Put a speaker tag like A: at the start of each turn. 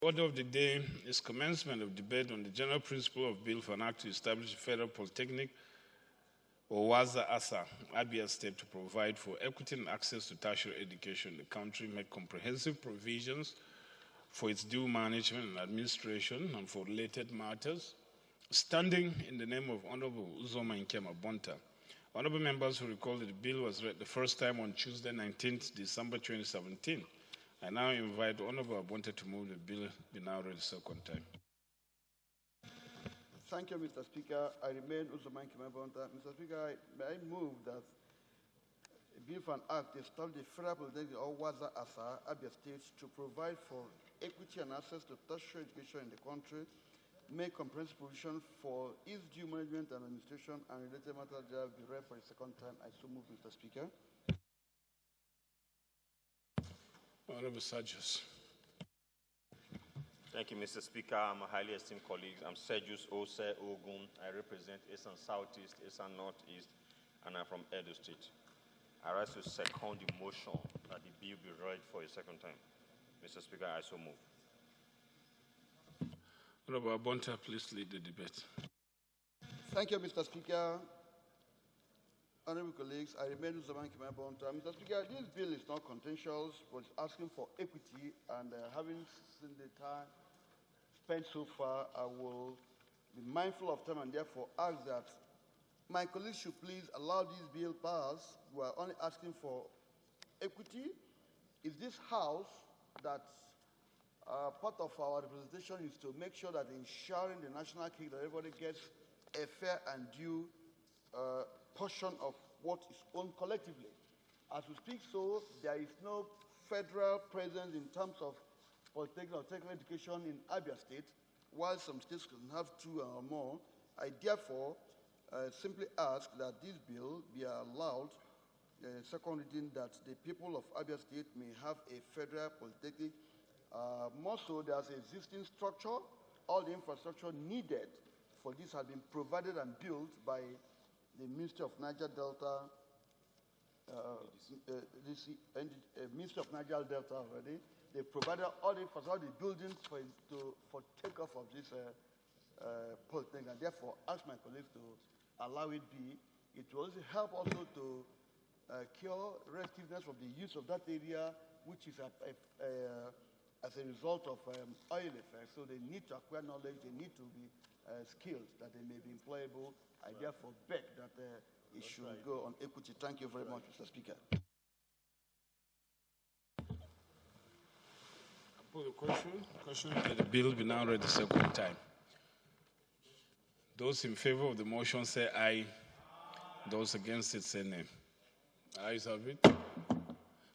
A: Order of the day is commencement of debate on the general principle of Bill for an Act to establish a federal polytechnic, Owaza, Abia State, to provide for equity and access to tertiary education in the country, make comprehensive provisions for its due management and administration and for related matters, standing in the name of Honorable Nkem-Abonta. Honorable members who recall that the bill was read the first time on Tuesday, 19th December 2017. I now invite Honorable Abonta to move the bill be now read the second time.
B: Thank you, Mr. Speaker. I remain Nkem-Abonta. Mr. Speaker, may I move that a bill for an act establish the federal polytechnic of Owaza, Abia State, to provide for equity and access to tertiary education in the country, make comprehensive provision for its due management and administration, and related matters that be read for the second time. I so move, Mr. Speaker.
A: Honorable Sergius.
C: Thank you, Mr. Speaker. My highly esteemed colleagues, I'm Sergius Ose Ogun. I represent Eastern Southeast, Eastern Northeast, and I'm from Edo State. I rise to second the motion that the bill be read for a second time. Mr. Speaker, I so move.
A: Honorable Abonta, please lead the debate.
B: Thank you, Mr. Speaker. Honorable colleagues, I remain Nkem-Abonta. Mr. Speaker, this bill is not contentious, but it's asking for equity, and having seen the time spent so far, I will be mindful of time and therefore ask that my colleagues should please allow this bill pass. We are only asking for equity. Is this House that part of our representation is to make sure that ensuring the national cake that everybody gets a fair and due portion of what is owned collectively. As we speak so, there is no federal presence in terms of polytechnic or technical education in Abia State, while some states can have two or more. I therefore simply ask that this bill be allowed, second reading, that the people of Abia State may have a federal polytechnic. More so, there's an existing structure. All the infrastructure needed for this has been provided and built by the Ministry of Niger Delta, Ministry of Niger Delta already. They provided all the infrastructure, buildings for takeoff of this polytechnic, and therefore ask my colleagues to allow it be. It will also help also to cure restiveness of the use of that area, which is as a result of oil effects. So they need to acquire knowledge, they need to be skilled, that they may be employable. I therefore beg that it should go on equity. Thank you very much, Mr. Speaker.
A: I put a question that the bill be now read the second time. Those in favor of the motion say aye. Those against it say nay. Ayes have it.